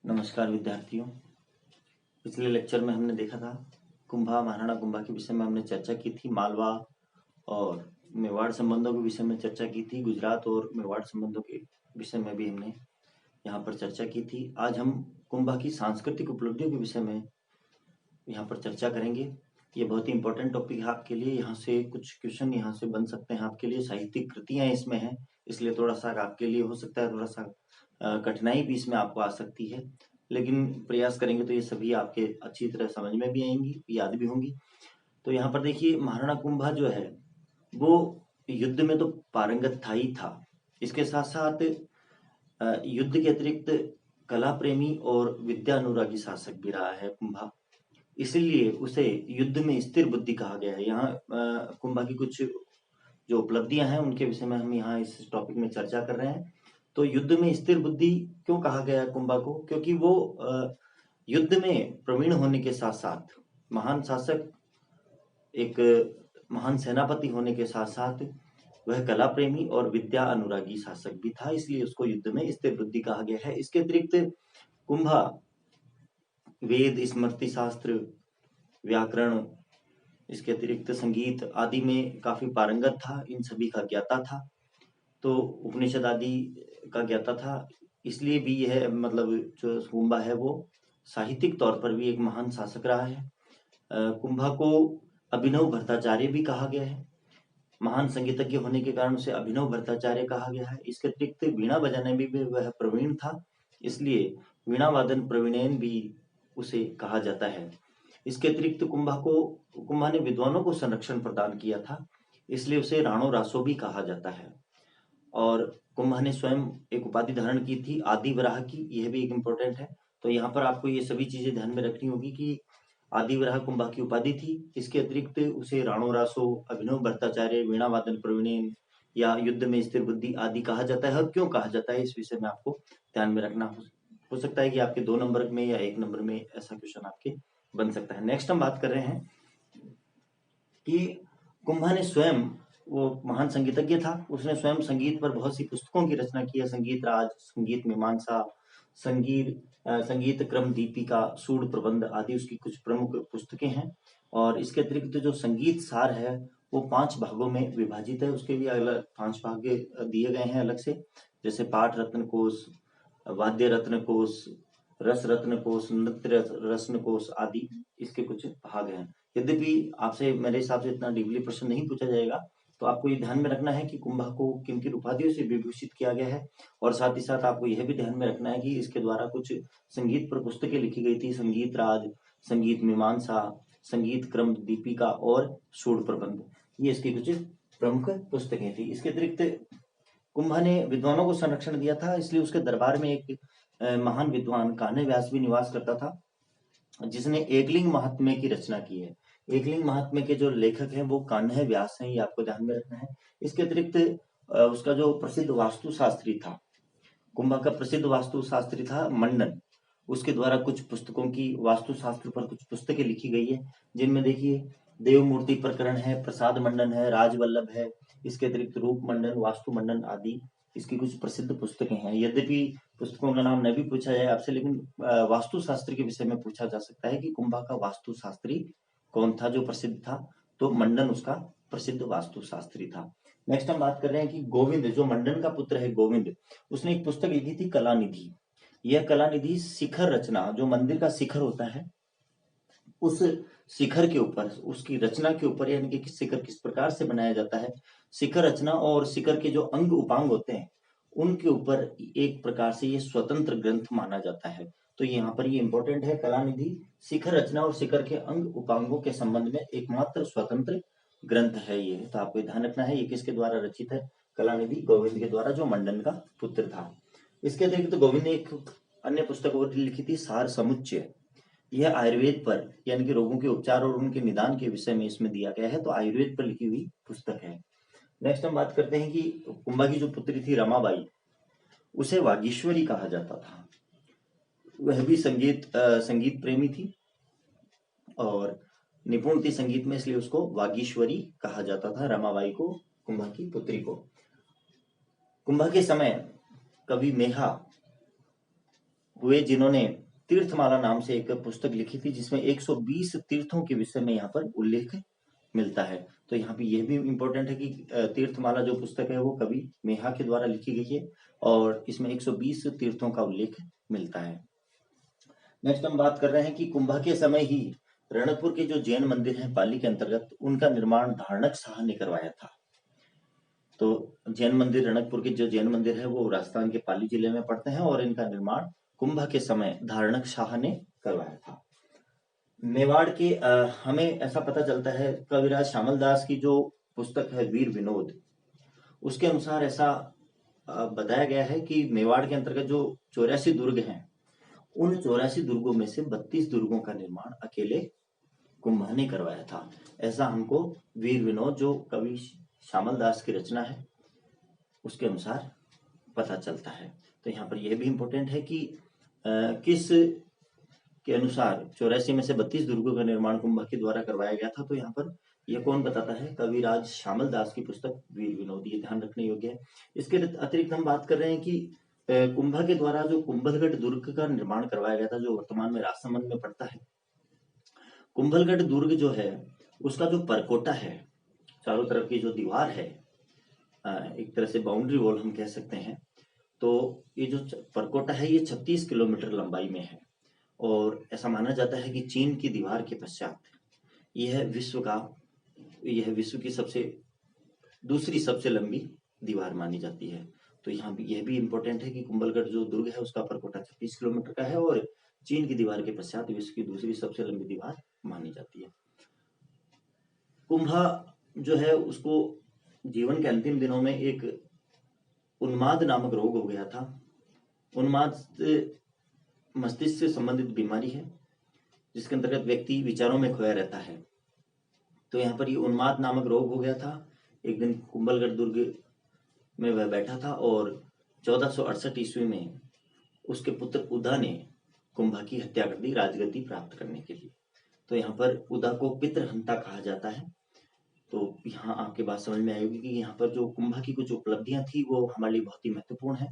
नमस्कार विद्यार्थियों। पिछले लेक्चर में हमने देखा था कुंभा महाराणा कुंभा के विषय में हमने चर्चा की थी। मालवा और मेवाड़ संबंधों के विषय में चर्चा की थी। गुजरात और मेवाड़ संबंधों के विषय में भी हमने यहाँ पर चर्चा की थी। आज हम कुंभा की सांस्कृतिक उपलब्धियों के विषय में यहाँ पर चर्चा करेंगे। ये बहुत ही इंपॉर्टेंट टॉपिक है आपके लिए। यहाँ से कुछ क्वेश्चन यहाँ से बन सकते हैं आपके लिए। साहित्यिक कृतियाँ इसमें हैं, इसलिए थोड़ा सा आपके लिए हो सकता है थोड़ा सा कठिनाई भी इसमें आपको आ सकती है, लेकिन प्रयास करेंगे तो ये सभी आपके अच्छी तरह समझ में भी आएंगी, याद भी होंगी। तो यहाँ पर देखिए, महाराणा कुंभा जो है वो युद्ध में तो पारंगत था ही था। इसके साथ साथ युद्ध के अतिरिक्त कला प्रेमी और विद्या अनुरागी शासक भी रहा है कुंभा। इसीलिए उसे युद्ध में स्थिर बुद्धि कहा गया है। यहाँ कुंभा की कुछ जो उपलब्धियां हैं उनके विषय में हम यहाँ इस टॉपिक में चर्चा कर रहे हैं। तो युद्ध में स्थिर बुद्धि क्यों कहा गया है कुंभा को? क्योंकि वो युद्ध में प्रवीण होने के साथ साथ महान शासक, एक महान सेनापति होने के साथ साथ वह कला प्रेमी और विद्या अनुरागी शासक भी था, इसलिए उसको युद्ध में स्थिर बुद्धि कहा गया है। इसके अतिरिक्त कुंभा वेद, स्मृति शास्त्र, व्याकरण, इसके अतिरिक्त संगीत आदि में काफी पारंगत था। इन सभी का ज्ञाता था, तो उपनिषद आदि का ज्ञाता था। इसलिए भी यह मतलब जो कुंभा है वो साहित्यिक तौर पर भी एक महान शासक रहा है। कुंभा को अभिनव भट्टाचार्य भी कहा गया है। महान संगीतज्ञ होने के कारण उसे अभिनव भट्टाचार्य कहा गया है। इसके अतिरिक्त वीणा बजाने में भी वह प्रवीण था, इसलिए वीणा वादन प्रवीणेन भी उसे कहा जाता है। इसके अतिरिक्त कुंभा ने विद्वानों को संरक्षण प्रदान किया था, इसलिए उसे राणो रासो भी कहा जाता है। और कुंभा ने स्वयं एक उपाधि धारण की थी आदि वराह की, यह भी एक इम्पोर्टेंट है। तो यहाँ पर आपको ये सभी चीजें ध्यान में रखनी होगी कि आदि वराह कुंभा की उपाधि थी। इसके अतिरिक्त उसे राणो रासो, अभिनव भट्टाचार्य, वीणा वादन प्रवीण या युद्ध में स्थिर बुद्धि आदि कहा जाता है। और क्यों कहा जाता है इस विषय में आपको ध्यान में रखना हो सकता है कि आपके 2 नंबर में या 1 नंबर में ऐसा क्वेश्चन आपके बन सकता है। नेक्स्ट हम बात कर रहे हैं कि कुंभा ने स्वयं, वो महान संगीतज्ञ था, उसने स्वयं संगीत पर बहुत सी पुस्तकों की रचना की है। संगीत राज, संगीत मीमांसा, संगीत क्रम दीपिका, सूड प्रबंध आदि उसकी कुछ प्रमुख पुस्तकें हैं। और इसके अतिरिक्त जो संगीत सार है वो 5 भागों में विभाजित है। उसके भी अलग 5 भाग दिए गए हैं अलग से, जैसे पाठ रत्न कोश, वाद्य रत्न कोश, रस रत्न कोश, नृत्य रत्न कोश आदि इसके कुछ भाग हैं। यद्यपि आपसे मेरे हिसाब से इतना डीपली प्रश्न नहीं पूछा जाएगा, तो आपको ये ध्यान में रखना है कि कुंभा को किन किन उपाधियों से विभूषित किया गया है। और साथ ही साथ आपको यह भी ध्यान में रखना है कि इसके द्वारा कुछ संगीत पर पुस्तकें लिखी गई थी। संगीत राज, संगीत मीमांसा, संगीत क्रम दीपिका और सूड प्रबंध, ये इसकी कुछ प्रमुख पुस्तकें थी। इसके अतिरिक्त कुंभा ने विद्वानों को संरक्षण दिया था, इसलिए उसके दरबार में एक महान विद्वान कान्ह व्यास भी निवास करता था, जिसने एकलिंग महात्म्य की रचना की है। एकलिंग महात्म्य के जो लेखक हैं वो कान्ह व्यास हैं, ये आपको ध्यान में रखना है। इसके अतिरिक्त उसका जो प्रसिद्ध वास्तुशास्त्री था, कुंभा का प्रसिद्ध वास्तुशास्त्री था मंडन। उसके द्वारा कुछ पुस्तकों की, वास्तुशास्त्र पर कुछ पुस्तकें लिखी गई है, जिनमें देखिए देव मूर्ति प्रकरण है, प्रसाद मंडन है, राजवल्लभ है, इसके अतिरिक्त रूप मंडन, वास्तु मंडन आदि इसकी कुछ प्रसिद्ध पुस्तकें हैं। यद्यपि पुस्तकों का नाम नहीं भी पूछा जाए आपसे, लेकिन वास्तुशास्त्र के विषय में पूछा जा सकता है कि कुंभा का वास्तुशास्त्री कौन था जो प्रसिद्ध था, तो मंडन उसका प्रसिद्ध वास्तुशास्त्री था। नेक्स्ट हम बात कर रहे हैं कि गोविंद, जो मंडन का पुत्र है गोविंद, उसने एक पुस्तक लिखी थी कलानिधि। यह कलानिधि शिखर रचना, जो मंदिर का शिखर होता है उस शिखर के ऊपर, उसकी रचना के ऊपर, यानी कि शिखर किस प्रकार से बनाया जाता है, शिखर रचना और शिखर के जो अंग उपांग होते हैं उनके ऊपर एक प्रकार से ये स्वतंत्र ग्रंथ माना जाता है। तो यहाँ पर ये इंपॉर्टेंट है, कलानिधि शिखर रचना और शिखर के अंग उपांगों के संबंध में एकमात्र स्वतंत्र ग्रंथ है ये। तो आपको ध्यान रखना है ये किसके द्वारा रचित है, कलानिधि गोविंद के द्वारा, जो मंडन का पुत्र था। इसके अतिरिक्त गोविंद ने एक अन्य पुस्तक और लिखी थी, सार समुच्चय। यह आयुर्वेद पर, यानी कि रोगों के उपचार और उनके निदान के विषय में इसमें दिया गया है, तो आयुर्वेद पर लिखी हुई पुस्तक है। नेक्स्ट हम बात करते हैं कि कुंभा की जो पुत्री थी रमाबाई, उसे वागीश्वरी कहा जाता था। वह भी संगीत प्रेमी थी और निपुण थी संगीत में, इसलिए उसको वागीश्वरी कहा जाता था, रमाबाई को, कुंभा की पुत्री को। कुंभा के समय कवि मेहा हुए जिन्होंने तीर्थमाला नाम से एक पुस्तक लिखी थी, जिसमें 120 तीर्थों के विषय में यहाँ पर उल्लेख मिलता है। तो यहाँ पे यह भी इम्पोर्टेंट है कि तीर्थमाला जो पुस्तक है वो कवि मेहा के द्वारा लिखी गई है और इसमें 120 तीर्थों का उल्लेख मिलता है। नेक्स्ट हम बात कर रहे हैं कि कुंभा के समय ही रणकपुर के जो जैन मंदिर हैं पाली के अंतर्गत, उनका निर्माण धारणक शाह ने करवाया था। तो जैन मंदिर, रणकपुर के जो जैन मंदिर है वो राजस्थान के पाली जिले में पड़ते हैं और इनका निर्माण कुंभा के समय धारणक शाह ने करवाया था। मेवाड़ के हमें ऐसा पता चलता है, कविराज श्यामल दास की जो पुस्तक है वीर विनोद, उसके अनुसार ऐसा बताया गया है कि मेवाड़ के अंतर्गत जो 84 दुर्ग हैं, उन 84 दुर्गों में से 32 दुर्गों का निर्माण अकेले कुंभा ने करवाया था। ऐसा हमको वीर विनोद जो कवि श्यामल दास की रचना है उसके अनुसार पता चलता है। तो यहाँ पर यह भी इम्पोर्टेंट है कि किस के अनुसार 84 में से 32 दुर्गों का निर्माण कुंभा के द्वारा करवाया गया था। तो यहाँ पर यह कौन बताता है? कविराज श्यामल दास की पुस्तक वीर विनोद, ये ध्यान रखने योग्य है। इसके अतिरिक्त हम बात कर रहे हैं कि कुंभा के द्वारा जो कुंभलगढ़ दुर्ग का निर्माण करवाया गया था, जो वर्तमान में राजसमंद में पड़ता है। कुंभलगढ़ दुर्ग जो है उसका जो परकोटा है, चारों तरफ की जो दीवार है, एक तरह से बाउंड्री वॉल हम कह सकते हैं, तो ये जो परकोटा है ये 36 किलोमीटर लंबाई में है और ऐसा माना जाता है कि चीन की दीवार के पश्चात यह विश्व की दूसरी सबसे लंबी दीवार मानी जाती है। तो यहाँ भी यह भी इम्पोर्टेंट है कि कुंभलगढ़ जो दुर्ग है उसका परकोटा 36 किलोमीटर का है और चीन की दीवार के पश्चात विश्व की दूसरी सबसे लंबी दीवार मानी जाती है। कुंभा जो है उसको जीवन के अंतिम दिनों में एक उन्माद नामक रोग हो गया था। उन्माद मस्तिष्क से संबंधित बीमारी है जिसके अंतर्गत व्यक्ति विचारों में खोया रहता है। तो यहाँ पर ये उन्माद नामक रोग हो गया था। एक दिन कुंभलगढ़ दुर्ग में वह बैठा था और 1468 ईस्वी में उसके पुत्र उदा ने कुंभा की हत्या कर दी राजगद्दी प्राप्त करने के लिए। तो यहाँ पर उदा को पितृहंता कहा जाता है। तो यहाँ आपके बात समझ में आएगी कि यहाँ पर जो कुंभा की कुछ उपलब्धियां थी वो हमारे लिए बहुत ही महत्वपूर्ण है।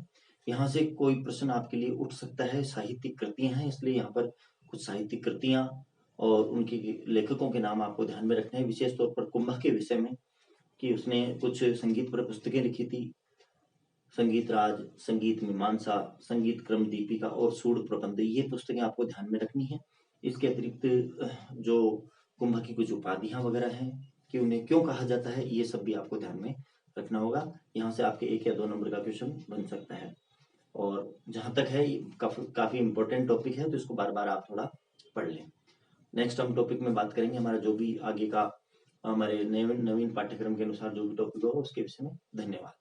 यहाँ से कोई प्रश्न आपके लिए उठ सकता है। साहित्यिक कृतियां हैं, इसलिए यहाँ पर कुछ साहित्यिक कृतियां और उनके लेखकों के नाम आपको ध्यान में रखने हैं, विशेष तौर पर कुंभा के विषय में कि उसने कुछ संगीत पर पुस्तकें लिखी थी, संगीत राज, संगीत मीमांसा, संगीत क्रम दीपिका और सूड़ प्रबंध, ये पुस्तकें आपको ध्यान में रखनी है। इसके अतिरिक्त जो कुंभा की कुछ उपाधियां वगैरह हैं कि उन्हें क्यों कहा जाता है, ये सब भी आपको ध्यान में रखना होगा। यहाँ से आपके 1 या 2 नंबर का क्वेश्चन बन सकता है। और जहाँ तक है काफी इंपॉर्टेंट टॉपिक है, तो इसको बार बार आप थोड़ा पढ़ लें। नेक्स्ट हम टॉपिक में बात करेंगे हमारा जो भी आगे का हमारे नवीन पाठ्यक्रम के अनुसार जो भी टॉपिक होगा उसके विषय में। धन्यवाद।